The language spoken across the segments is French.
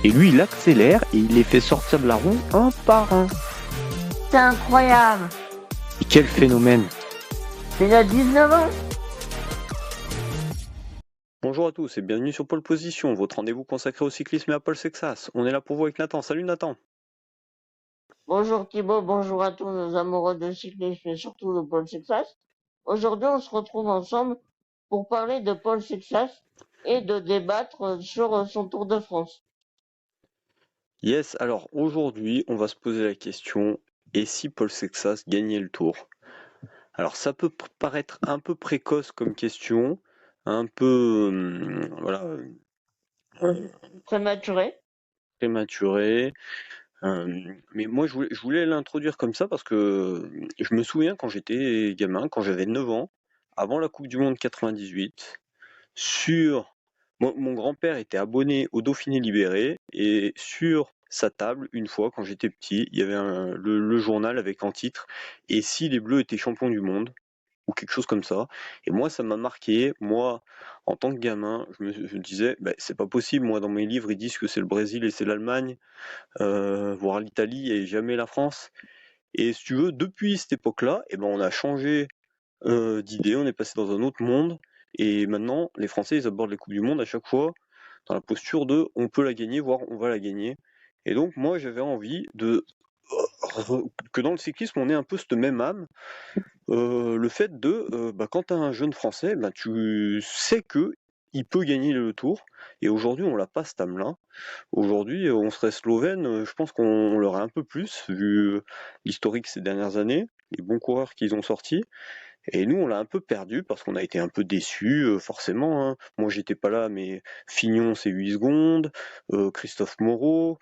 Et lui, il accélère et il les fait sortir de la roue un par un. C'est incroyable. Et quel phénomène! Il a 19 ans. Bonjour à tous et bienvenue sur Pole Position, votre rendez-vous consacré au cyclisme et à Paul Sexas. On est là pour vous avec Nathan. Salut Nathan! Bonjour Thibaut, bonjour à tous nos amoureux de cyclisme et surtout de Paul Sexas. Aujourd'hui, on se retrouve ensemble pour parler de Paul Sexas et de débattre sur son Tour de France. Yes, alors aujourd'hui, on va se poser la question, et si Paul Sexas gagnait le Tour? Alors ça peut paraître un peu précoce comme question, un peu voilà, Prématuré. prématuré, mais moi je voulais l'introduire comme ça parce que je me souviens quand j'étais gamin, quand j'avais 9 ans, avant la Coupe du Monde 98, mon grand-père était abonné au Dauphiné Libéré et sur sa table, une fois, quand j'étais petit, il y avait le journal avec en titre «Et si les Bleus étaient champions du monde?» ou quelque chose comme ça. Et moi, ça m'a marqué. Moi, en tant que gamin, je me disais, bah, c'est pas possible. Moi, dans mes livres, ils disent que c'est le Brésil et c'est l'Allemagne, voire l'Italie et jamais la France. Et si tu veux, depuis cette époque-là, eh ben, on a changé d'idée, on est passé dans un autre monde. Et maintenant, les Français, ils abordent les Coupes du Monde à chaque fois dans la posture de on peut la gagner, voire on va la gagner. Et donc, moi, j'avais envie que dans le cyclisme, on ait un peu cette même âme. Le fait bah, quand tu as un jeune Français, bah, tu sais que il peut gagner le Tour. Et aujourd'hui, on l'a pas cette âme-là. Aujourd'hui, on serait slovène, je pense qu'on l'aurait un peu plus, vu l'historique ces dernières années, les bons coureurs qu'ils ont sortis. Et nous, on l'a un peu perdu parce qu'on a été un peu déçus, forcément, hein. Moi, j'étais pas là, mais Fignon, c'est 8 secondes, Christophe Moreau,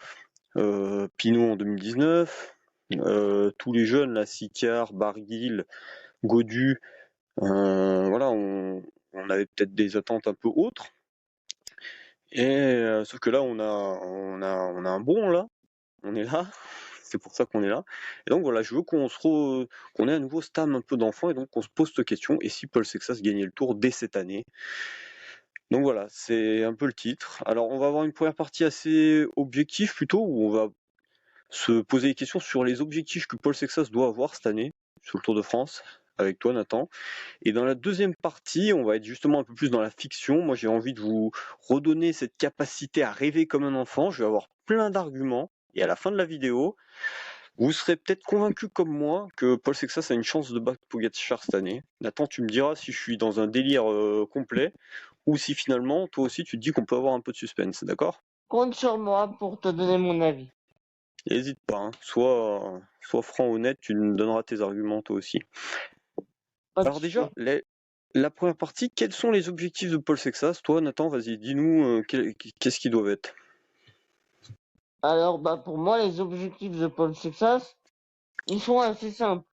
Pinot en 2019, tous les jeunes, là, Sicard, Barguil, Gaudu, voilà, on avait peut-être des attentes un peu autres. Et sauf que là, on a un bon là, on est là, c'est pour ça qu'on est là. Et donc voilà, je veux qu'on ait à nouveau cette âme un peu d'enfant et donc qu'on se pose cette question. Et si Paul Sexas gagnait le Tour dès cette année? Donc voilà, c'est un peu le titre. Alors on va avoir une première partie assez objective plutôt, où on va se poser des questions sur les objectifs que Paul Sexas doit avoir cette année sur le Tour de France, avec toi Nathan. Et dans la deuxième partie, on va être justement un peu plus dans la fiction. Moi, j'ai envie de vous redonner cette capacité à rêver comme un enfant. Je vais avoir plein d'arguments. Et à la fin de la vidéo, vous serez peut-être convaincu comme moi que Paul Sexas a une chance de battre Pogacar cette année. Nathan, tu me diras si je suis dans un délire complet ou si finalement, toi aussi, tu te dis qu'on peut avoir un peu de suspense, d'accord? Compte sur moi pour te donner mon avis. N'hésite pas, hein. Sois franc, honnête, tu me donneras tes arguments toi aussi. Pas de Alors souci. déjà, la première partie, quels sont les objectifs de Paul Sexas? Toi, Nathan, vas-y, dis-nous qu'est-ce qu'ils doivent être. Alors, pour moi, les objectifs de Paul Sexas, ils sont assez simples.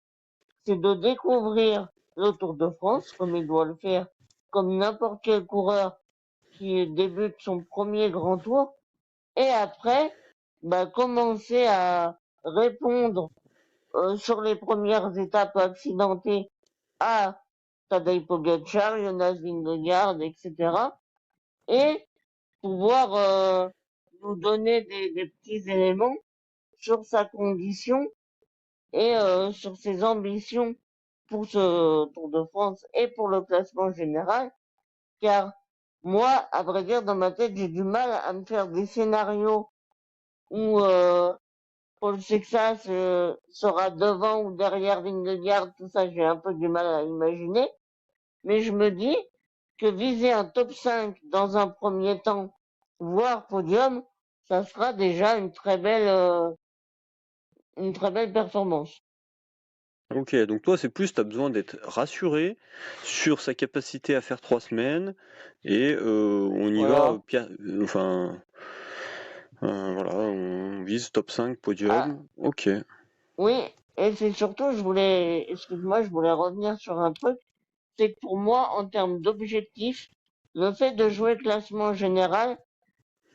C'est de découvrir le Tour de France, comme il doit le faire, comme n'importe quel coureur qui débute son premier grand tour, et après, commencer à répondre sur les premières étapes accidentées à Tadej Pogacar, Jonas Vingegaard, etc. Et pouvoir nous donner des petits éléments sur sa condition et sur ses ambitions pour ce Tour de France et pour le classement général, car moi, à vrai dire, dans ma tête, j'ai du mal à me faire des scénarios où Paul Sexas sera devant ou derrière Vingegaard, tout ça, j'ai un peu du mal à imaginer. Mais je me dis que viser un top 5 dans un premier temps, voire podium, ça sera déjà une très belle performance. Ok, donc toi, c'est plus, tu as besoin d'être rassuré sur sa capacité à faire 3 semaines et on y va, Voilà. enfin, voilà, on vise top 5, Ah, podium. Ok. oui, et c'est surtout, excuse-moi, je voulais revenir sur un truc, c'est que pour moi, en termes d'objectifs, le fait de jouer le classement général,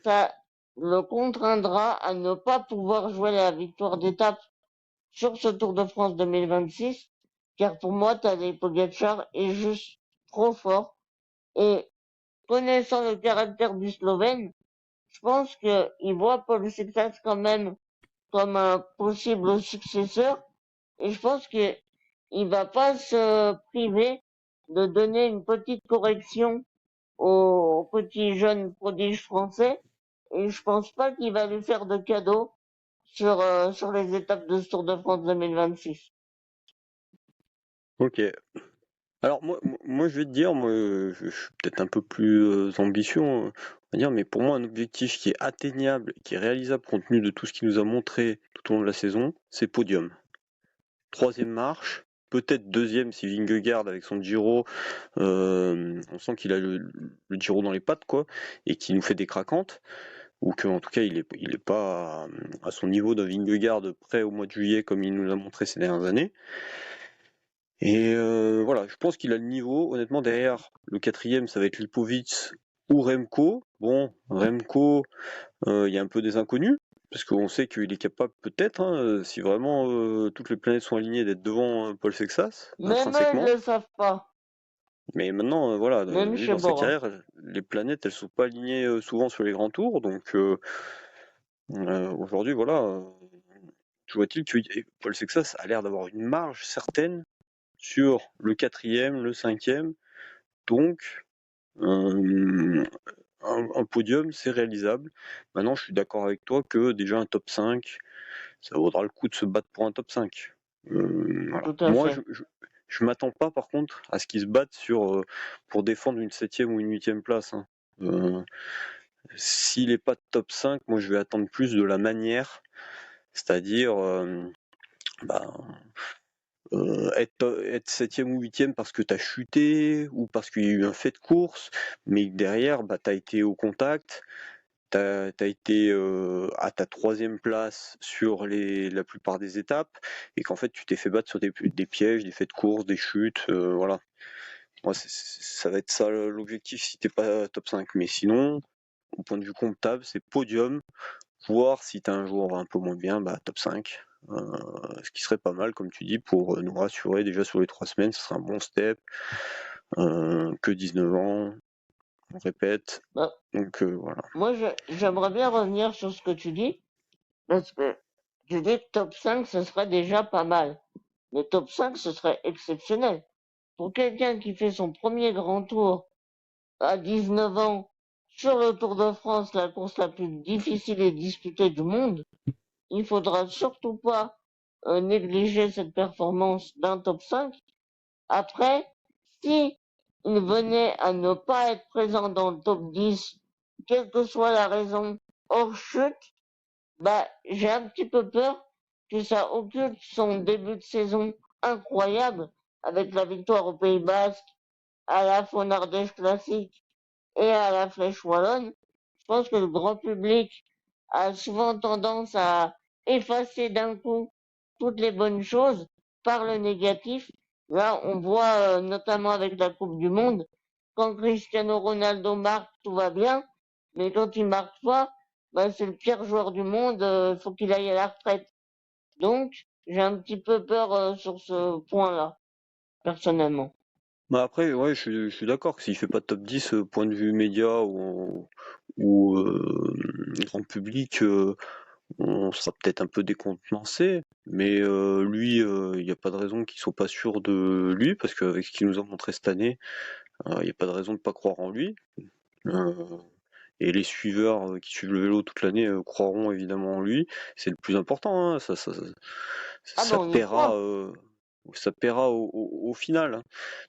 ça le contraindra à ne pas pouvoir jouer la victoire d'étape sur ce Tour de France 2026, car pour moi, Tadej Pogacar est juste trop fort. Et connaissant le caractère du Slovène, je pense qu'il voit Paul Sexas quand même comme un possible successeur, et je pense qu'il va pas se priver de donner une petite correction au petit jeune prodige français, et je pense pas qu'il va lui faire de cadeaux sur les étapes de ce Tour de France 2026. Ok. Alors moi, je vais te dire, moi je suis peut-être un peu plus ambitieux, on va dire, mais pour moi un objectif qui est atteignable, qui est réalisable compte tenu de tout ce qu'il nous a montré tout au long de la saison, c'est podium. Troisième marche, peut-être deuxième si Vingegaard avec son Giro, on sent qu'il a le Giro dans les pattes quoi, et qu'il nous fait des craquantes, ou qu'en tout cas il est pas à son niveau de Vingegaard prêt au mois de juillet comme il nous l'a montré ces dernières années. Et voilà, je pense qu'il a le niveau. Honnêtement, derrière, le quatrième, ça va être Lipovic ou Remco. Bon, Remco, il y a un peu des inconnus, parce qu'on sait qu'il est capable peut-être, hein, si vraiment toutes les planètes sont alignées, d'être devant Paul Sexas, Même eux, ils intrinsèquement. le savent pas. Mais maintenant, voilà, Même lui, chez dans sa Bora. carrière, les planètes, elles sont pas alignées souvent sur les grands tours, donc aujourd'hui, voilà, je vois-t-il que Paul Sexas a l'air d'avoir une marge certaine sur le quatrième, le cinquième, donc un, un podium, c'est réalisable. Maintenant, je suis d'accord avec toi que déjà un top 5, ça vaudra le coup de se battre pour un top 5. Voilà. Tout à Moi, fait. je m'attends pas, par contre, à ce qu'ils se battent pour défendre une 7e ou une 8e place. Hein. S'il n'est pas top 5, moi, je vais attendre plus de la manière, c'est-à-dire bah, être 7e ou 8e parce que tu as chuté ou parce qu'il y a eu un fait de course, mais derrière, bah, tu as été au contact, tu as été à ta 3e place sur la plupart des étapes, et qu'en fait tu t'es fait battre sur des pièges, des faits de course, des chutes, voilà. Moi, ça va être ça l'objectif si t'es pas top 5. Mais sinon, au point de vue comptable, c'est podium, voir si tu as un jour un peu moins bien, bah top 5. Ce qui serait pas mal, comme tu dis, pour nous rassurer déjà sur les 3 semaines, ce sera un bon step. Que 19 ans, on répète. Bah, Donc voilà. moi, j'aimerais bien revenir sur ce que tu dis, parce que tu dis que top 5, ce serait déjà pas mal. Le top 5, ce serait exceptionnel. Pour quelqu'un qui fait son premier grand tour à 19 ans sur le Tour de France, la course la plus difficile et disputée du monde, il faudra surtout pas négliger cette performance d'un top 5. Après, si il venait à ne pas être présent dans le top 10, quelle que soit la raison, hors chute, bah, j'ai un petit peu peur que ça occulte son début de saison incroyable avec la victoire au Pays Basque, à la Faune Ardèche Classique et à la Flèche Wallonne. Je pense que le grand public a souvent tendance à effacer d'un coup toutes les bonnes choses par le négatif. Là, on voit notamment avec la Coupe du Monde, quand Cristiano Ronaldo marque, tout va bien, mais quand il marque pas, bah, c'est le pire joueur du monde, faut qu'il aille à la retraite. Donc, j'ai un petit peu peur sur ce point-là, personnellement. Bah après, ouais, je suis d'accord que s'il fait pas top 10, point de vue média ou grand public, on sera peut-être un peu décontenancé, mais lui, il n'y a pas de raison qu'il soit pas sûr de lui, parce qu'avec ce qu'il nous a montré cette année, il n'y a pas de raison de pas croire en lui. Euh, et les suiveurs qui suivent le vélo toute l'année croiront évidemment en lui. C'est le plus important, hein, Ah ben, ça on y paiera, croit. au final. Hein.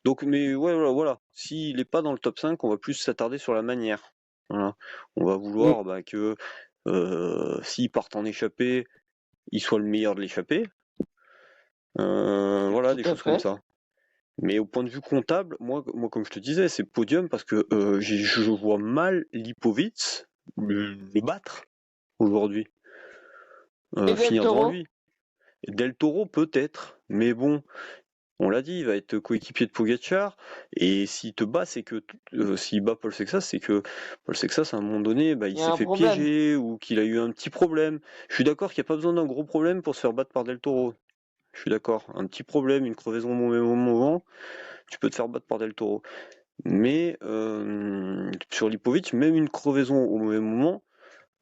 Donc, mais ouais, voilà, voilà. S'il n'est pas dans le top 5, on va plus s'attarder sur la manière. Voilà. On va Mm, vouloir bah, que s'il part en échappée, il soit le meilleur de l'échappée. Voilà, tout des à choses comme fait. ça. Mais au point de vue comptable, moi comme je te disais, c'est podium parce que je vois mal Lipovic le battre aujourd'hui, Et Del finir devant Toro? lui. Del Toro peut-être, mais bon, on l'a dit, il va être coéquipier de Pogacar, et s'il te bat, c'est que s'il bat Paul Sexas, c'est que Paul Sexas à un moment donné, bah, il Il y a s'est un fait problème. piéger ou qu'il a eu un petit problème. Je suis d'accord qu'il n'y a pas besoin d'un gros problème pour se faire battre par Del Toro. Je suis d'accord, un petit problème, une crevaison au même moment, tu peux te faire battre par Del Toro. Mais sur Lipovic, même une crevaison au mauvais moment,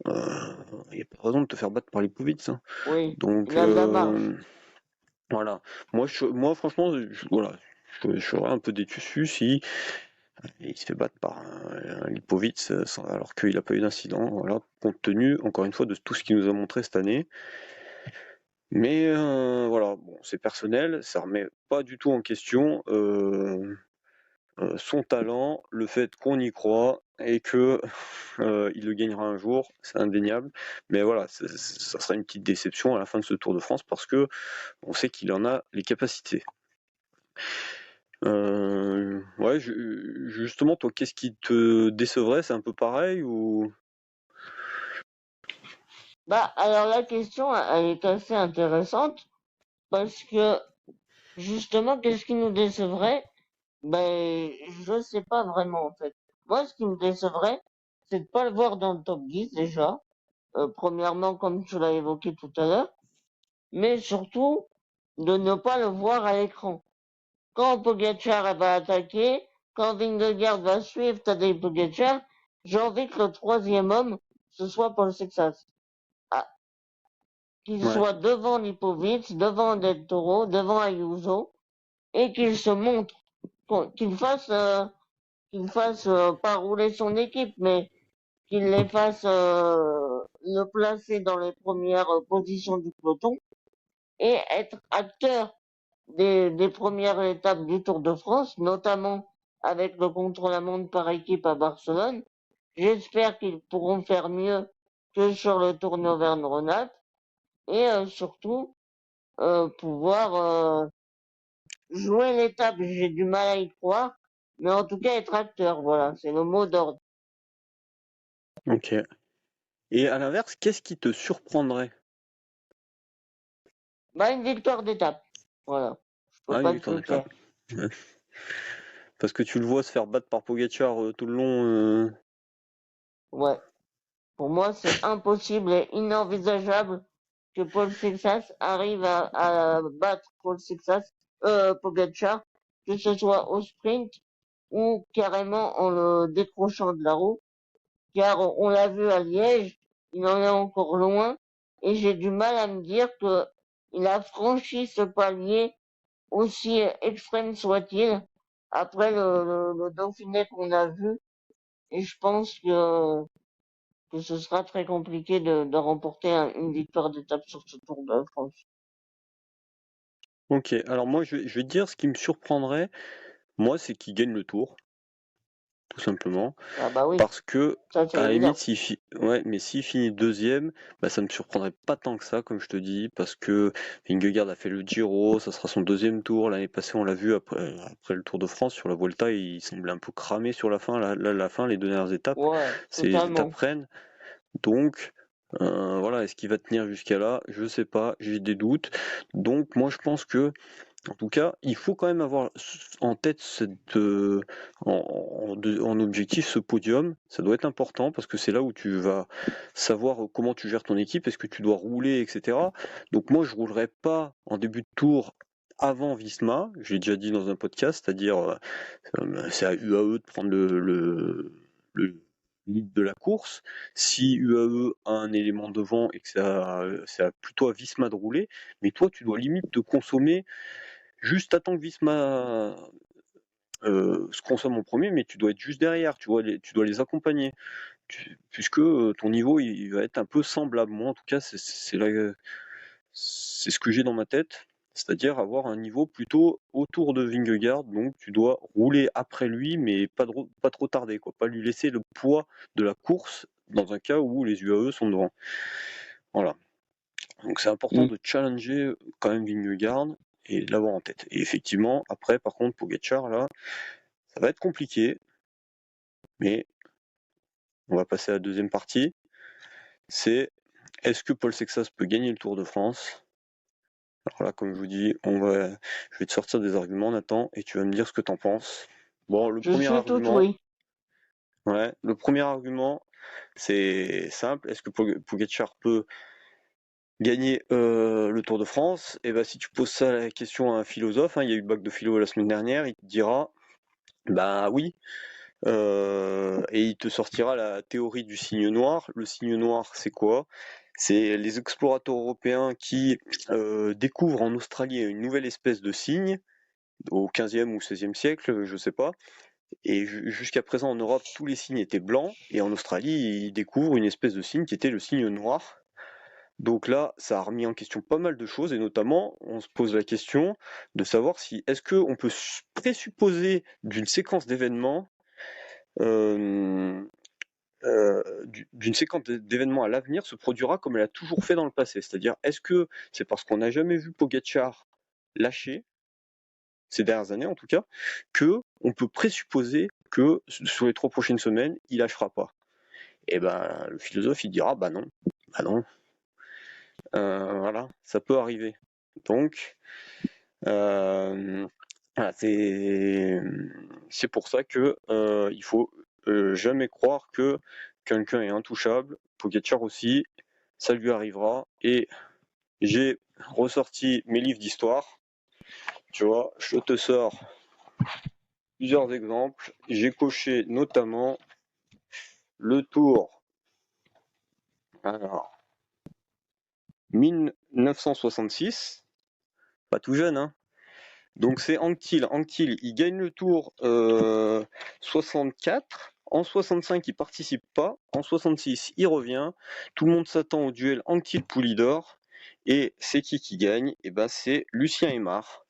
il n'y a pas de raison de te faire battre par Lipovic, hein. Oui, Donc il a de la marge. voilà. Moi franchement, voilà, je serais un peu déçu si il se fait battre par un Lipovic alors qu'il n'a pas eu d'incident. Voilà, compte tenu encore une fois de tout ce qu'il nous a montré cette année. Mais voilà, bon, c'est personnel, ça remet pas du tout en question son talent, le fait qu'on y croit et que il le gagnera un jour, c'est indéniable. Mais voilà, ça sera une petite déception à la fin de ce Tour de France parce que on sait qu'il en a les capacités. Ouais, justement, toi, qu'est-ce qui te décevrait? C'est un peu pareil ou? Bah, alors la question, elle est assez intéressante parce que justement, qu'est-ce qui nous décevrait? Ben, je sais pas vraiment en fait. Moi, ce qui me décevrait, c'est de pas le voir dans le top 10 déjà. Premièrement, comme tu l'as évoqué tout à l'heure, mais surtout de ne pas le voir à l'écran. Quand Pogacar elle va attaquer, quand Vingegaard va suivre Tadej Pogacar, j'ai envie que le troisième homme, ce soit Paul Sexas. Ah, qu'il Ouais, soit devant Lipovic, devant Del Toro, devant Ayuso, et qu'il se montre, qu'il fasse pas rouler son équipe, mais qu'il les fasse le placer dans les premières positions du peloton et être acteur des premières étapes du Tour de France, notamment avec le contre-la-montre par équipe à Barcelone. J'espère qu'ils pourront faire mieux que sur le Tour d'Auvergne-Rhône-Alpes et surtout pouvoir jouer l'étape. J'ai du mal à y croire, mais en tout cas être acteur, voilà, c'est le mot d'ordre. ok. Et à l'inverse, qu'est-ce qui te surprendrait? Bah une victoire d'étape, voilà, je peux Ah, une pas être victoire plus d'étape. clair. Ouais. Parce que tu le vois se faire battre par Pogacar tout le long. Ouais, pour moi c'est impossible et inenvisageable que Paul Sexas arrive à battre Paul Sexas, Pogacar, que ce soit au sprint ou carrément en le décrochant de la roue, car on l'a vu à Liège, il en est encore loin, et j'ai du mal à me dire que il a franchi ce palier, aussi extrême soit-il, après le Dauphiné qu'on a vu, et je pense que ce sera très compliqué de remporter une victoire d'étape sur ce Tour de France. Ok, alors moi je vais te dire ce qui me surprendrait, moi c'est qu'il gagne le tour, tout simplement. Ah bah oui, Parce que, ça c'est à la limite, évident. ouais, mais s'il finit deuxième, bah, ça me surprendrait pas tant que ça, comme je te dis, parce que Vingegaard a fait le Giro, ça sera son deuxième tour. L'année passée, on l'a vu après le Tour de France, sur la Volta, il semblait un peu cramé sur la fin. La fin, les deux dernières étapes, Ouais, ces étapes totalement. reines. Donc, voilà, est-ce qu'il va tenir jusqu'à là? Je sais pas, j'ai des doutes. Donc, moi, je pense que en tout cas, il faut quand même avoir en tête en objectif ce podium. Ça doit être important parce que c'est là où tu vas savoir comment tu gères ton équipe, est-ce que tu dois rouler, etc. Donc moi, je roulerai pas en début de tour avant Visma. J'ai déjà dit dans un podcast, c'est-à-dire c'est à UAE de prendre le lead de la course. Si UAE a un élément devant et que c'est plutôt à Visma de rouler, mais toi, tu dois limite te consommer. Juste attends que Visma se consomme en premier, mais tu dois être juste derrière, tu dois les accompagner, puisque ton niveau il va être un peu semblable. Moi, en tout cas, c'est ce que j'ai dans ma tête, c'est-à-dire avoir un niveau plutôt autour de Vingegaard, donc tu dois rouler après lui, mais pas trop tarder, quoi, pas lui laisser le poids de la course dans un cas où les UAE sont devant. Voilà. Donc c'est important Mm. de challenger quand même Vingegaard et de l'avoir en tête. Et effectivement, après, par contre, Pogacar, là, ça va être compliqué, mais on va passer à la deuxième partie. C'est est-ce que Paul Sexas peut gagner le Tour de France? Alors là, comme je vous dis, je vais te sortir des arguments, Nathan, et tu vas me dire ce que t'en penses. Bon, Je suis tout oui. le premier argument, c'est simple. Est-ce que Pogacar peut gagner le Tour de France? Et ben, si tu poses ça la question à un philosophe, hein, il y a eu le bac de philo la semaine dernière, il te dira, bah oui, et il te sortira la théorie du signe noir. Le signe noir, c'est quoi? C'est les explorateurs européens qui découvrent en Australie une nouvelle espèce de cygne au 15e ou 16e siècle, je sais pas. Et jusqu'à présent en Europe, tous les signes étaient blancs, et en Australie, ils découvrent une espèce de signe qui était le signe noir. Donc là, ça a remis en question pas mal de choses, et notamment, on se pose la question de savoir si est-ce qu'on peut présupposer d'une séquence d'événements euh, d'une séquence d'événements à l'avenir se produira comme elle a toujours fait dans le passé. C'est-à-dire, est-ce que c'est parce qu'on n'a jamais vu Pogacar lâcher, ces dernières années en tout cas, que on peut présupposer que sur les 3 prochaines semaines, il lâchera pas? Et ben, le philosophe, il dira, bah non, bah non. Voilà, ça peut arriver. Donc, voilà, c'est pour ça que il faut jamais croire que quelqu'un est intouchable. Pogacar aussi, ça lui arrivera. Et j'ai ressorti mes livres d'histoire. Tu vois, je te sors plusieurs exemples. J'ai coché notamment le Tour. Alors, 1966, pas tout jeune, hein. Donc c'est Anquetil. Anquetil, il gagne le Tour 64. En 65, il participe pas. En 66, il revient. Tout le monde s'attend au duel Anquetil-Poulidor. Et c'est qui gagne? Et ben c'est Lucien Aymar,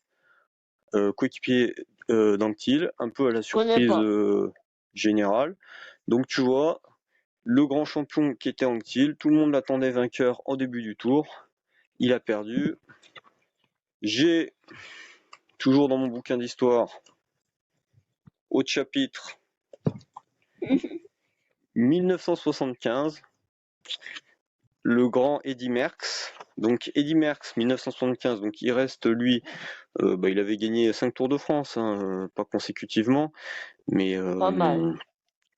coéquipier d'Anquetil, un peu à la Je connais surprise pas. générale. Donc tu vois, le grand champion qui était Anquetil, tout le monde l'attendait vainqueur en début du tour. Il a perdu. J'ai, toujours dans mon bouquin d'histoire, au chapitre 1975, le grand Eddy Merckx. Donc Eddy Merckx, 1975, donc il reste lui, il avait gagné 5 Tours de France, hein, pas consécutivement, mais Pas mal.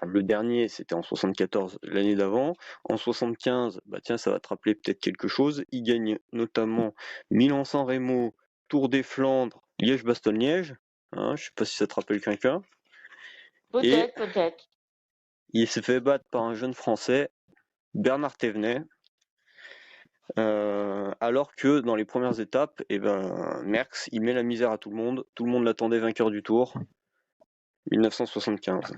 le dernier c'était en 74, l'année d'avant. En 75, bah tiens, ça va te rappeler peut-être quelque chose. Il gagne notamment Milan-San Remo, Tour des Flandres, Liège-Bastogne-Liège. Hein, je sais pas si ça te rappelle quelqu'un. Et Peut-être, peut-être. il s'est fait battre par un jeune Français, Bernard Thévenet. Alors que dans les premières étapes, Merckx, il met la misère à tout le monde l'attendait vainqueur du Tour, 1975.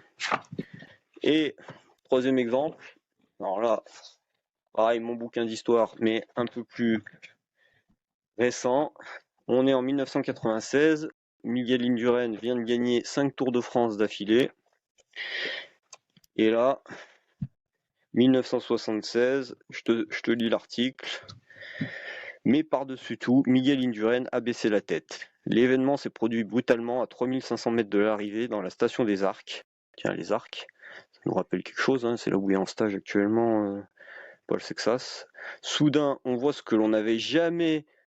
Et troisième exemple, alors là, pareil, mon bouquin d'histoire, mais un peu plus récent, on est en 1996, Miguel Indurain vient de gagner 5 Tours de France d'affilée, et là, 1976, je te lis l'article. Mais par-dessus tout, Miguel Indurain a baissé la tête. L'événement s'est produit brutalement à 3500 mètres de l'arrivée dans la station des Arcs. Tiens, les Arcs, ça nous rappelle quelque chose, hein, c'est là où est en stage actuellement Paul Sexas. Soudain, on voit ce que l'on n'avait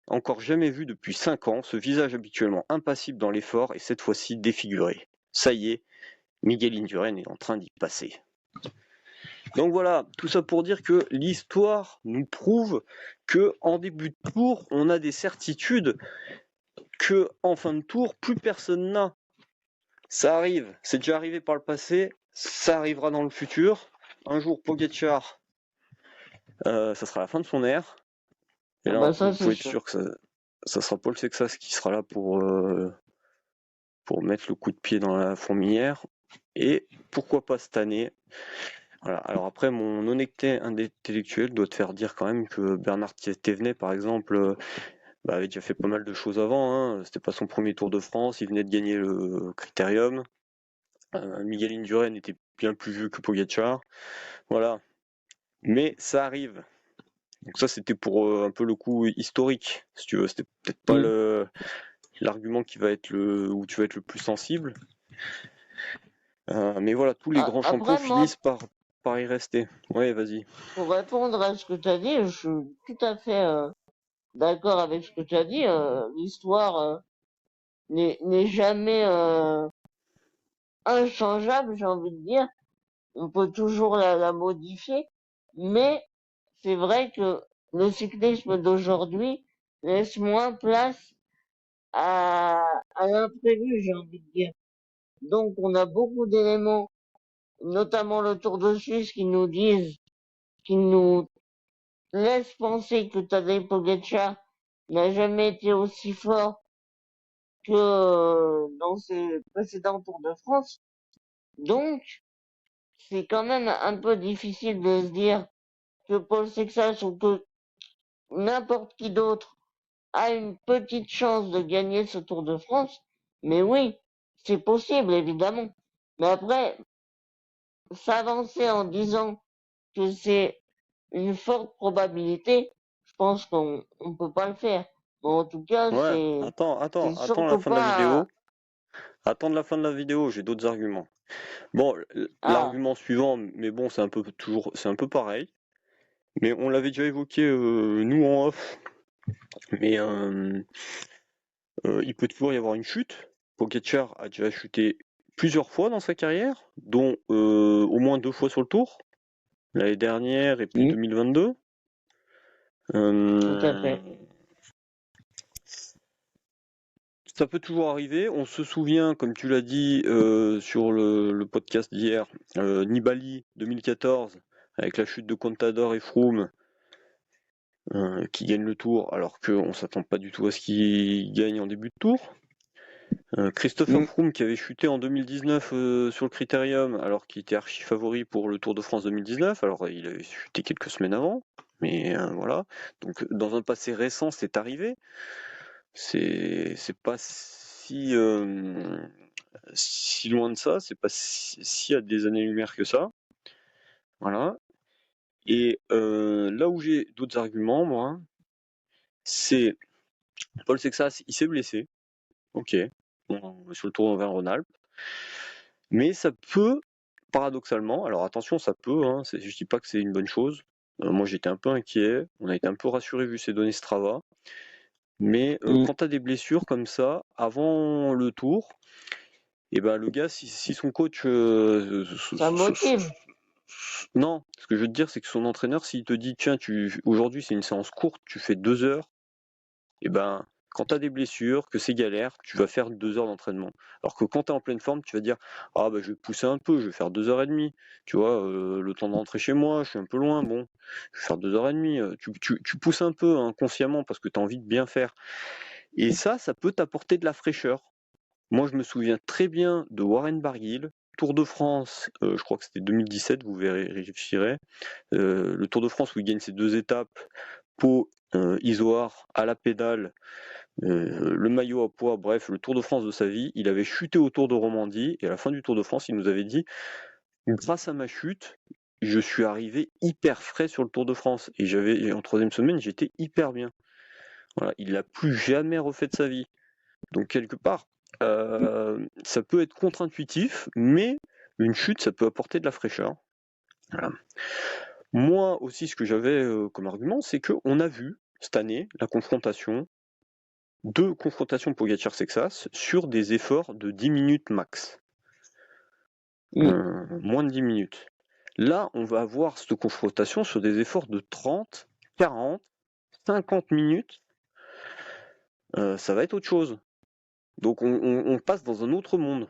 encore jamais vu depuis 5 ans, ce visage habituellement impassible dans l'effort et cette fois-ci défiguré. Ça y est, Miguel Indurain est en train d'y passer. Donc voilà, tout ça pour dire que l'histoire nous prouve que en début de tour, on a des certitudes que en fin de tour, plus personne n'a. Ça arrive, c'est déjà arrivé par le passé, ça arrivera dans le futur. Un jour, Pogacar, ça sera la fin de son ère. Et Ah là, bah ça, vous c'est pouvez être sûr. sûr que ça sera Paul Sexas qui sera là pour mettre le coup de pied dans la fourmilière. Et pourquoi pas cette année? Voilà. Alors après, mon honnêteté intellectuelle doit te faire dire quand même que Bernard Thévenet, par exemple, avait déjà fait pas mal de choses avant. Hein. C'était pas son premier Tour de France, il venait de gagner le Critérium. Miguel Indurain était bien plus vieux que Pogacar. Voilà. Mais ça arrive. Donc ça, c'était pour un peu le coup historique, si tu veux. C'était peut-être pas l'argument qui va être où tu vas être le plus sensible. Mais voilà, tous les grands champions Après, moi, finissent par y rester. Ouais, vas-y. pour répondre à ce que tu as dit, je suis tout à fait d'accord avec ce que tu as dit. L'histoire n'est jamais inchangeable, j'ai envie de dire. On peut toujours la modifier, mais c'est vrai que le cyclisme d'aujourd'hui laisse moins place à l'imprévu, j'ai envie de dire. Donc, on a beaucoup d'éléments notamment le Tour de Suisse, qui nous laissent penser que Tadej Pogacar n'a jamais été aussi fort que dans ses précédents Tours de France. Donc, c'est quand même un peu difficile de se dire que Paul Sexas ou que n'importe qui d'autre a une petite chance de gagner ce Tour de France. Mais oui, c'est possible, évidemment. Mais après, s'avancer en disant que c'est une forte probabilité, je pense qu'on peut pas le faire. Bon, en tout cas, Ouais, c'est attends la surtout fin de la pas, vidéo. Attends de la fin de la vidéo, j'ai d'autres arguments. Bon, ah, l'argument suivant, mais bon, c'est un peu pareil. Mais on l'avait déjà évoqué, nous en off. Mais il peut toujours y avoir une chute. Pogacar a déjà chuté plusieurs fois dans sa carrière, dont au moins 2 fois sur le Tour, l'année dernière et puis oui, 2022. tout à Euh, fait. Ça peut toujours arriver. On se souvient, comme tu l'as dit sur le podcast d'hier, Nibali 2014, avec la chute de Contador et Froome, qui gagne le Tour, alors qu'on ne s'attend pas du tout à ce qu'il gagne en début de Tour. Christopher Mm. Froome qui avait chuté en 2019 sur le Critérium, alors qu'il était archi favori pour le Tour de France 2019. Alors il avait chuté quelques semaines avant, mais voilà. Donc dans un passé récent, c'est arrivé. C'est pas si loin de ça, c'est pas si à des années-lumière que ça. Voilà. Et là où j'ai d'autres arguments, moi, c'est Paul Sexas, il s'est blessé. Ok. Bon, sur le Tour Auvergne-Rhône-Alpes. Mais ça peut, paradoxalement, alors attention, ça peut, hein, je dis pas que c'est une bonne chose. Moi j'étais un peu inquiet, on a été un peu rassuré vu ces données Strava. Mais Mm. quand tu as des blessures comme ça, avant le tour, et ben le gars, si son coach. Ça motive. Non, ce que je veux te dire, c'est que son entraîneur, s'il te dit, tiens, aujourd'hui c'est une séance courte, tu fais 2 heures, et ben quand tu as des blessures, que c'est galère, tu vas faire 2 heures d'entraînement. Alors que quand tu es en pleine forme, tu vas dire, ah bah je vais pousser un peu, je vais faire 2 heures et demie. Tu vois, le temps de rentrer chez moi, je suis un peu loin, bon, je vais faire 2 heures et demie. Tu pousses un peu inconsciemment parce que tu as envie de bien faire. Et ça peut t'apporter de la fraîcheur. Moi, je me souviens très bien de Warren Barguil, Tour de France, je crois que c'était 2017, vous vérifierez. Le Tour de France où il gagne ses 2 étapes, Pau, Izoard, à la pédale, le maillot à poids, bref, le Tour de France de sa vie. Il avait chuté au Tour de Romandie et à la fin du Tour de France, il nous avait dit, grâce à ma chute, je suis arrivé hyper frais sur le Tour de France et en troisième semaine, j'étais hyper bien. Voilà, il l'a plus jamais refait de sa vie. Donc quelque part, ça peut être contre-intuitif, mais une chute, ça peut apporter de la fraîcheur. Voilà. Moi aussi, ce que j'avais comme argument, c'est qu'on a vu cette année la confrontation, 2 confrontations Pogacar-Sexas sur des efforts de 10 minutes max, Mm. moins de 10 minutes. Là, on va avoir cette confrontation sur des efforts de 30, 40, 50 minutes. Ça va être autre chose. Donc on passe dans un autre monde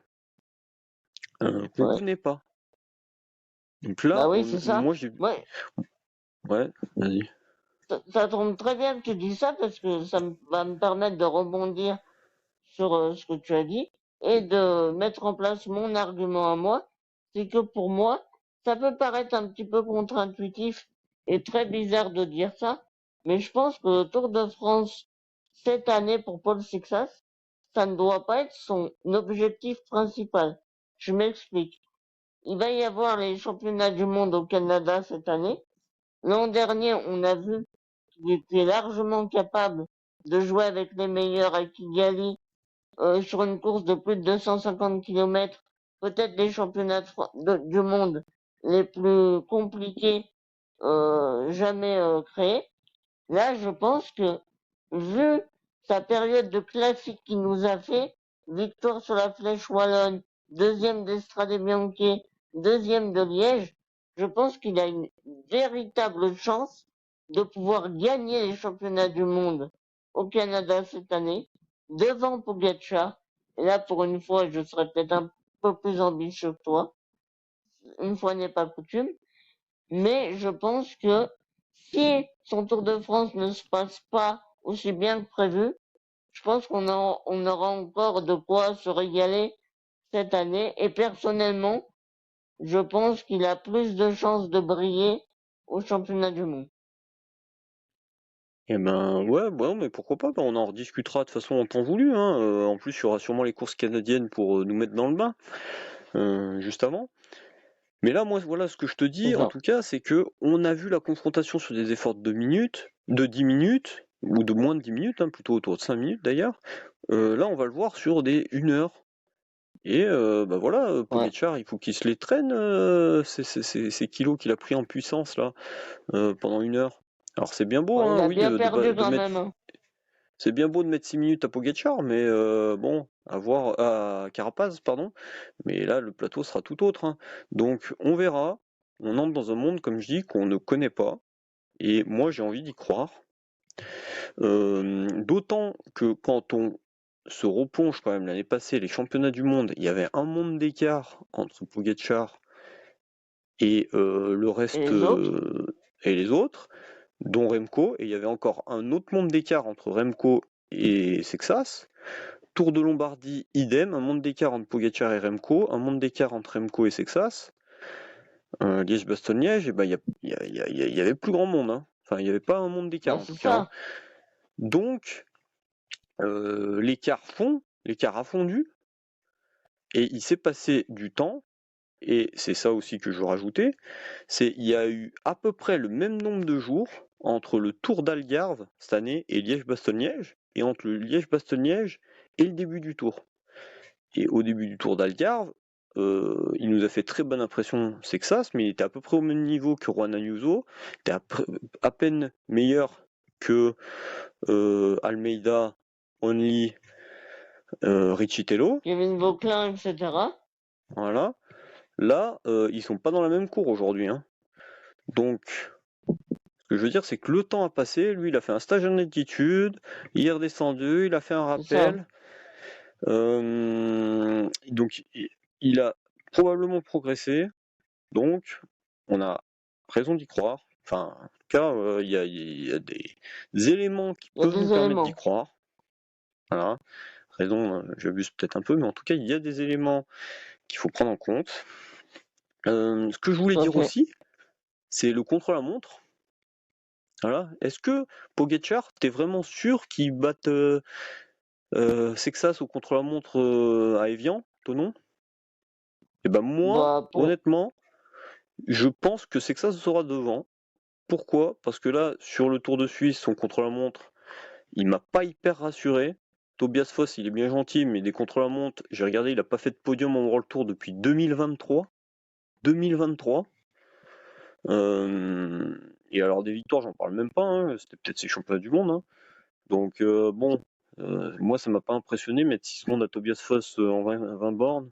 qu'on ne Ouais. connaît pas. Donc Bah là, oui, c'est ça. moi j'ai... Ouais, Ouais, vas-y. ça tombe très bien que tu dis ça parce que va me permettre de rebondir sur ce que tu as dit et de mettre en place mon argument à moi. C'est que pour moi, ça peut paraître un petit peu contre-intuitif et très bizarre de dire ça, mais je pense que le Tour de France cette année pour Paul Sixas, ça ne doit pas être son objectif principal. Je m'explique. Il va y avoir les championnats du monde au Canada cette année. L'an dernier, on a vu qu'il était largement capable de jouer avec les meilleurs à Kigali sur une course de plus de 250 km, peut-être les championnats du monde les plus compliqués jamais créés. Là, je pense que, vu sa période de classique qu'il nous a fait, victoire sur la Flèche Wallonne, deuxième d'Estrade Bianchi, deuxième de Liège, je pense qu'il a une véritable chance de pouvoir gagner les championnats du monde au Canada cette année, devant Pogacar. Et là, pour une fois, je serais peut-être un peu plus ambitieux que toi. une fois n'est pas coutume. Mais je pense que si son Tour de France ne se passe pas aussi bien que prévu, je pense on aura encore de quoi se régaler cette année. Et personnellement, je pense qu'il a plus de chances de briller au championnat du monde. Eh ben ouais, bon, mais pourquoi pas, ben, on en rediscutera de façon en temps voulu, hein. En plus, il y aura sûrement les courses canadiennes pour nous mettre dans le bain, juste avant. Mais là, moi, voilà ce que je te C'est dis, en ça. tout cas, c'est que on a vu la confrontation sur des efforts de 2 minutes, de 10 minutes, ou de moins de 10 minutes, hein, plutôt autour de 5 minutes d'ailleurs. Là, on va le voir sur des 1 heure. Et bah voilà, Ouais. Pogacar, il faut qu'il se les traîne, ces kilos qu'il a pris en puissance là, pendant 1 heure. Alors c'est bien beau, Bon, il hein, a oui, bien perdu de quand mettre, même, hein. c'est bien beau de mettre 6 minutes à Pogacar, mais bon, à voir, à Carapaz, pardon. Mais là, le plateau sera tout autre, hein. Donc on verra. On entre dans un monde, comme je dis, qu'on ne connaît pas. Et moi, j'ai envie d'y croire. D'autant que quand on se replonge quand même l'année passée, les championnats du monde, il y avait un monde d'écart entre Pogacar et le Et reste les autres? et les autres, dont Remco, et il y avait encore un autre monde d'écart entre Remco et Sexas. Tour de Lombardie, idem, un monde d'écart entre Pogacar et Remco, un monde d'écart entre Remco et Sexas. Liège-Bastogne-Liège, et ben, il y avait plus grand monde, hein. Enfin, il n'y avait pas un monde d'écart Bah, en c'est tout cas, hein. ça. Donc, l'écart a fondu, et il s'est passé du temps, et c'est ça aussi que je veux rajouter, c'est il y a eu à peu près le même nombre de jours entre le Tour d'Algarve cette année et Liège-Bastogne-Liège, et entre le Liège-Bastogne-Liège et le début du Tour. Et au début du Tour d'Algarve, il nous a fait très bonne impression Sexas, mais il était à peu près au même niveau que Juan Ayuso, il était à peine meilleur que Almeida, Only, Richitello. Kevin Vauclin, etc. Voilà. Là, ils sont pas dans la même cour aujourd'hui, hein. Donc, ce que je veux dire, c'est que le temps a passé. Lui, il a fait un stage en altitude, il est redescendu, il a fait un C'est ça. rappel. Donc, il a probablement progressé. Donc, on a raison d'y croire. Enfin, en tout cas, il y a des éléments qui Il y a peuvent nous des permettre d'y éléments. croire. Voilà. Raison, j'abuse peut-être un peu, mais en tout cas, il y a des éléments qu'il faut prendre en compte. Ce que je voulais Tout à dire fait. aussi, c'est le contre-la-montre. Voilà. Est-ce que Pogacar, t'es vraiment sûr qu'il batte Sexas au contre-la-montre à Evian, Tonon? Eh ben moi, Bah, pour, honnêtement, je pense que Sexas sera devant. Pourquoi? Parce que là, sur le Tour de Suisse, son contre-la-montre, il m'a pas hyper rassuré. Tobias Foss, il est bien gentil, mais des contre-la-montre, j'ai regardé, il a pas fait de podium en World Tour depuis 2023. 2023. Et alors des victoires, j'en parle même pas, hein. C'était peut-être ses championnats du monde, hein. Donc bon, moi ça m'a pas impressionné mettre 6 secondes à Tobias Foss en 20 bornes.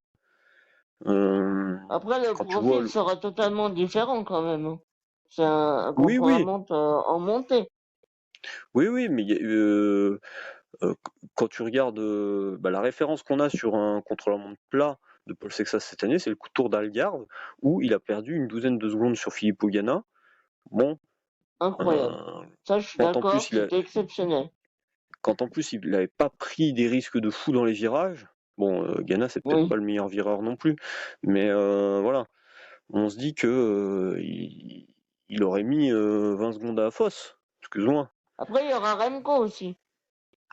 après, le Quand tu vois profil sera totalement différent quand même, hein. C'est un oui, oui, contre-la-montre en montée. oui, oui, mais euh, quand tu regardes bah, la référence qu'on a sur un contre-la-montre plat de Paul Sexas cette année, c'est le Tour d'Algarve où il a perdu une douzaine de secondes sur Filippo Ganna. Bon, Incroyable. euh, Ça, je suis quand en d'accord, plus c'était exceptionnel. il n'avait pas pris des risques de fou dans les virages. Bon, Ganna c'est peut-être pas Oui. le meilleur vireur non plus, mais voilà, on se dit que il aurait mis 20 secondes à Foss. Excuse-moi. Après, il y aura Remco aussi.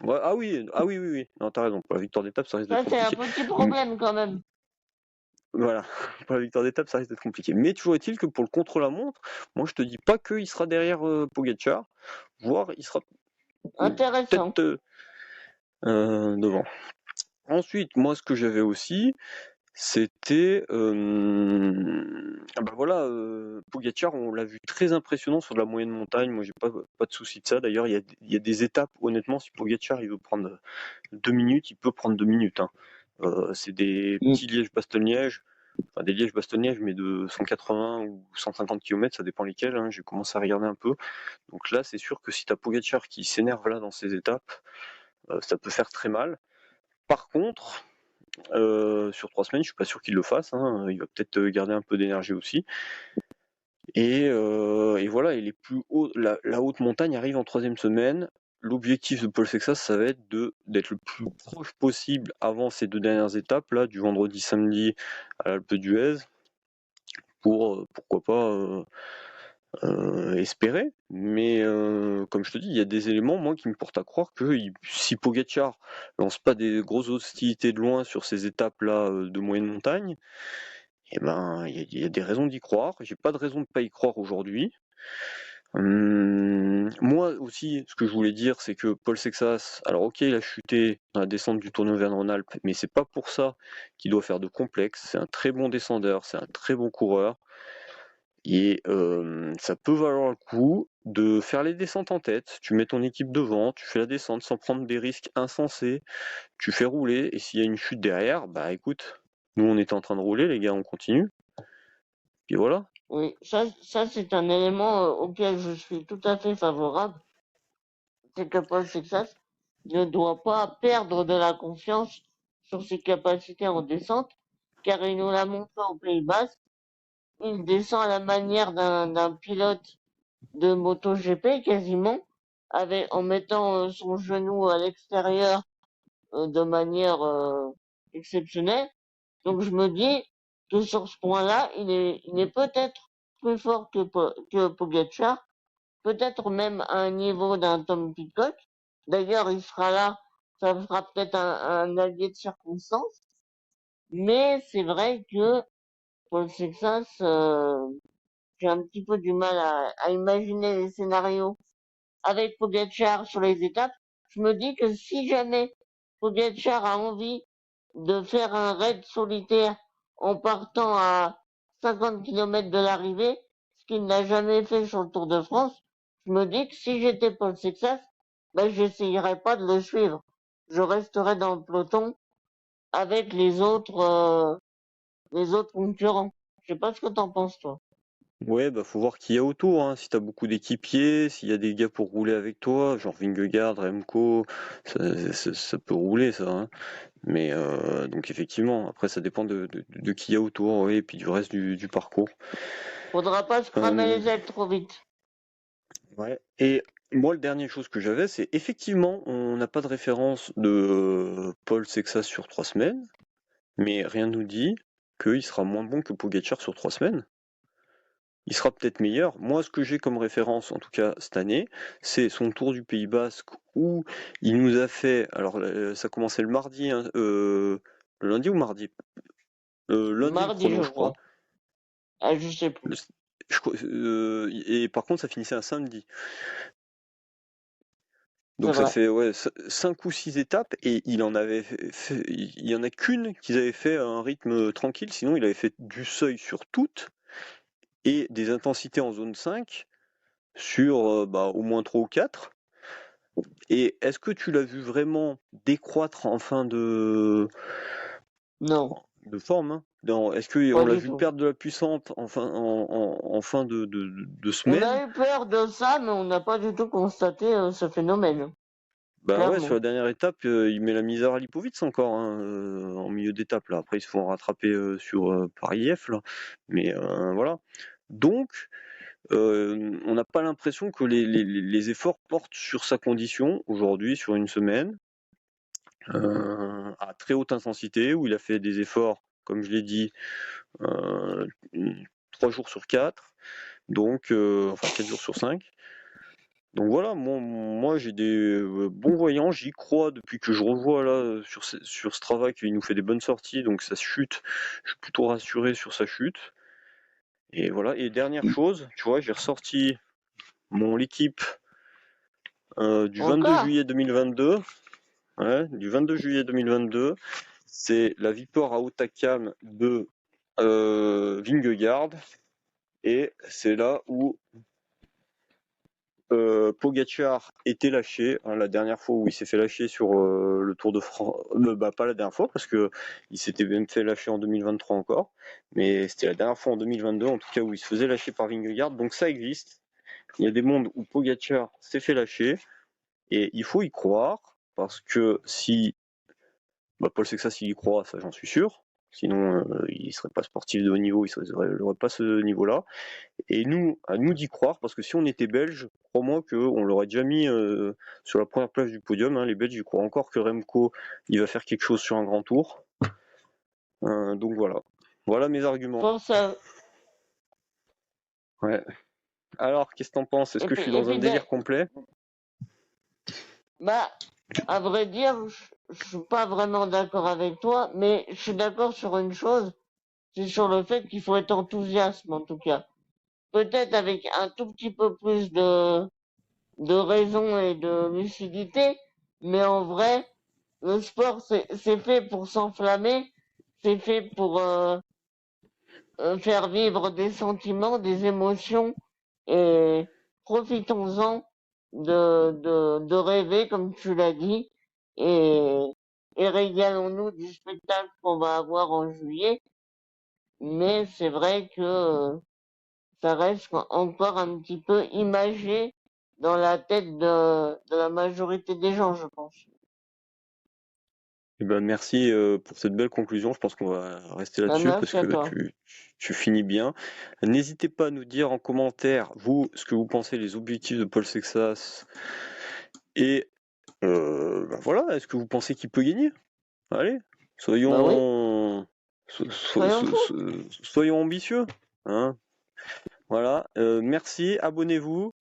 Ouais, ah oui, oui, oui. Non, t'as raison. Pour la victoire d'étape, ça risque d'être Ça, c'est un compliqué. petit problème quand même. Voilà, pour la victoire d'étape, ça risque d'être compliqué. Mais toujours est-il que pour le contre-la-montre, moi je te dis pas qu'il sera derrière Pogacar, voire il sera Intéressant. peut-être devant. Ensuite, moi ce que j'avais aussi, c'était bah voilà, Pogacar, on l'a vu très impressionnant sur de la moyenne montagne. Moi j'ai pas de souci de ça. D'ailleurs, il y a des étapes, honnêtement, si Pogacar il veut prendre 2 minutes, il peut prendre 2 minutes, hein. C'est des Mm. petits Liège-Bastogne-Liège, enfin des Liège-Bastogne-Liège, mais de 180 ou 150 km, ça dépend lesquels, hein. J'ai commencé à regarder un peu. Donc là, c'est sûr que si t'as Pogacar qui s'énerve là dans ces étapes, ça peut faire très mal. Par contre, sur 3 semaines. Je suis pas sûr qu'il le fasse. Hein. Il va peut-être garder un peu d'énergie aussi. Et voilà, et la haute montagne arrive en 3e semaine. L'objectif de Paul Sexas, ça va être d'être le plus proche possible avant ces 2 dernières étapes, là, du vendredi, samedi à l'Alpe d'Huez, pour pourquoi pas espérer. Mais comme je te dis, il y a des éléments, moi, qui me portent à croire que si Pogacar lance pas des grosses hostilités de loin sur ces étapes-là de moyenne montagne, eh ben, il y a des raisons d'y croire. J'ai pas de raison de pas y croire aujourd'hui. Moi aussi, ce que je voulais dire, c'est que Paul Sexas, alors ok, il a chuté dans la descente du Tour d'Auvergne-Rhône-Alpes, mais c'est pas pour ça qu'il doit faire de complexe. C'est un très bon descendeur, c'est un très bon coureur, et ça peut valoir le coup de faire les descentes en tête. Tu mets ton équipe devant, tu fais la descente sans prendre des risques insensés, tu fais rouler, et s'il y a une chute derrière, bah écoute, nous on était en train de rouler, les gars, on continue, puis voilà. Oui, ça c'est un élément auquel je suis tout à fait favorable. C'est que Paul Sexas ne doit pas perdre de la confiance sur ses capacités en descente, car il nous l'a montré au Pays Basque. Il descend à la manière d'un pilote de MotoGP quasiment, en mettant son genou à l'extérieur de manière exceptionnelle. Donc je me dis que sur ce point-là, il est peut-être plus fort que Pogacar, peut-être même à un niveau d'un Tom Pitcock. D'ailleurs, il sera là, ça sera peut-être un allié de circonstance. Mais c'est vrai que Paul Sexas, j'ai un petit peu du mal à imaginer les scénarios avec Pogacar sur les étapes. Je me dis que si jamais Pogacar a envie de faire un raid solitaire en partant à 50 km de l'arrivée, ce qu'il n'a jamais fait sur le Tour de France, je me dis que si j'étais Paul Sexas, ben j'essayerais pas de le suivre. Je resterais dans le peloton avec les autres concurrents. Je sais pas ce que t'en penses, toi. Ouais, bah faut voir qui y a autour, hein. Si t'as beaucoup d'équipiers, s'il y a des gars pour rouler avec toi, genre Vingegaard, Remco, ça peut rouler ça, hein. Mais donc effectivement, après ça dépend de qui y a autour, oui, et puis du reste du parcours. Faudra pas se cramer Euh, les ailes trop vite. ouais. Et moi, le dernier chose que j'avais, c'est effectivement, on n'a pas de référence de Paul Sexas sur 3 semaines, mais rien ne nous dit qu'il sera moins bon que Pogacar sur 3 semaines. Il sera peut-être meilleur. Moi, ce que j'ai comme référence, en tout cas cette année, c'est son Tour du Pays Basque où il nous a fait. Alors, ça commençait le mardi, hein, le lundi ou mardi? Lundi le Mardi, je chrono, je crois. crois. Ah, je sais plus. Le- et par contre, ça finissait un samedi. C'est Donc ça vrai. fait ouais, 5 ou 6 étapes et il y en a qu'une qu'ils avaient fait à un rythme tranquille, sinon il avait fait du seuil sur toutes et des intensités en zone 5 sur au moins 3 ou 4. Et est-ce que tu l'as vu vraiment décroître en fin Non, de forme, hein? Est-ce pas qu'on l'a du vu tout. perdre de la puissance en fin de On semaine? a eu peur de ça, mais on n'a pas du tout constaté ce phénomène. Bah ouais, sur Clairement. la dernière étape, il met la misère à Lipovic encore, hein, en milieu d'étape là. Après, ils se font rattraper sur Paris-F là, mais voilà. Donc, on n'a pas l'impression que les efforts portent sur sa condition aujourd'hui, sur une semaine, à très haute intensité, où il a fait des efforts, comme je l'ai dit, euh, 3 jours sur 4, donc enfin 4 jours sur 5. Donc voilà, moi j'ai des bons voyants, j'y crois depuis que je revois là sur Strava qu'il nous fait des bonnes sorties, donc sa chute, je suis plutôt rassuré sur sa chute. Et voilà, et dernière chose, tu vois, j'ai ressorti mon l'équipe du 22 Encore? juillet 2022. Ouais, du 22 juillet 2022, c'est la victoire à Otakam de Vingegaard, et c'est là où Pogacar était lâché, hein, la dernière fois où il s'est fait lâcher sur le Tour de France, pas la dernière fois parce que il s'était même fait lâcher en 2023 encore, mais c'était la dernière fois en 2022 en tout cas où il se faisait lâcher par Vingegaard, donc ça existe. Il y a des mondes où Pogacar s'est fait lâcher et il faut y croire parce que si Paul Sexas, il y croit, ça j'en suis sûr. Sinon, il serait pas sportif de haut niveau, il n'aurait pas ce niveau-là. Et nous, à nous d'y croire, parce que si on était belge, crois-moi qu'on l'aurait déjà mis sur la première place du podium. Hein. Les Belges, ils croient encore que Remco, il va faire quelque chose sur un grand tour. Donc voilà. Voilà mes arguments. Force à... Ouais. Alors, qu'est-ce que t'en penses? Est-ce Et que je puis, suis dans un délire complet? bah, à vrai dire, je suis pas vraiment d'accord avec toi, mais je suis d'accord sur une chose, c'est sur le fait qu'il faut être enthousiaste, en tout cas. Peut-être avec un tout petit peu plus de raison et de lucidité, mais en vrai, le sport, c'est fait pour s'enflammer, c'est fait pour faire vivre des sentiments, des émotions, et profitons-en de rêver, comme tu l'as dit, et, et régalons-nous du spectacle qu'on va avoir en juillet. Mais c'est vrai que ça reste encore un petit peu imagé dans la tête de la majorité des gens, je pense. Eh ben, merci pour cette belle conclusion. Je pense qu'on va rester là-dessus parce Merci à que toi. tu finis bien. N'hésitez pas à nous dire en commentaire, vous, ce que vous pensez des objectifs de Paul Sexas. Et voilà, est-ce que vous pensez qu'il peut gagner? Allez, Bah oui, soyons, soyons fous. soyons ambitieux. Hein, voilà, merci, abonnez-vous.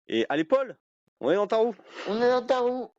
Et allez, Paul, on est dans ta roue. On est dans ta roue.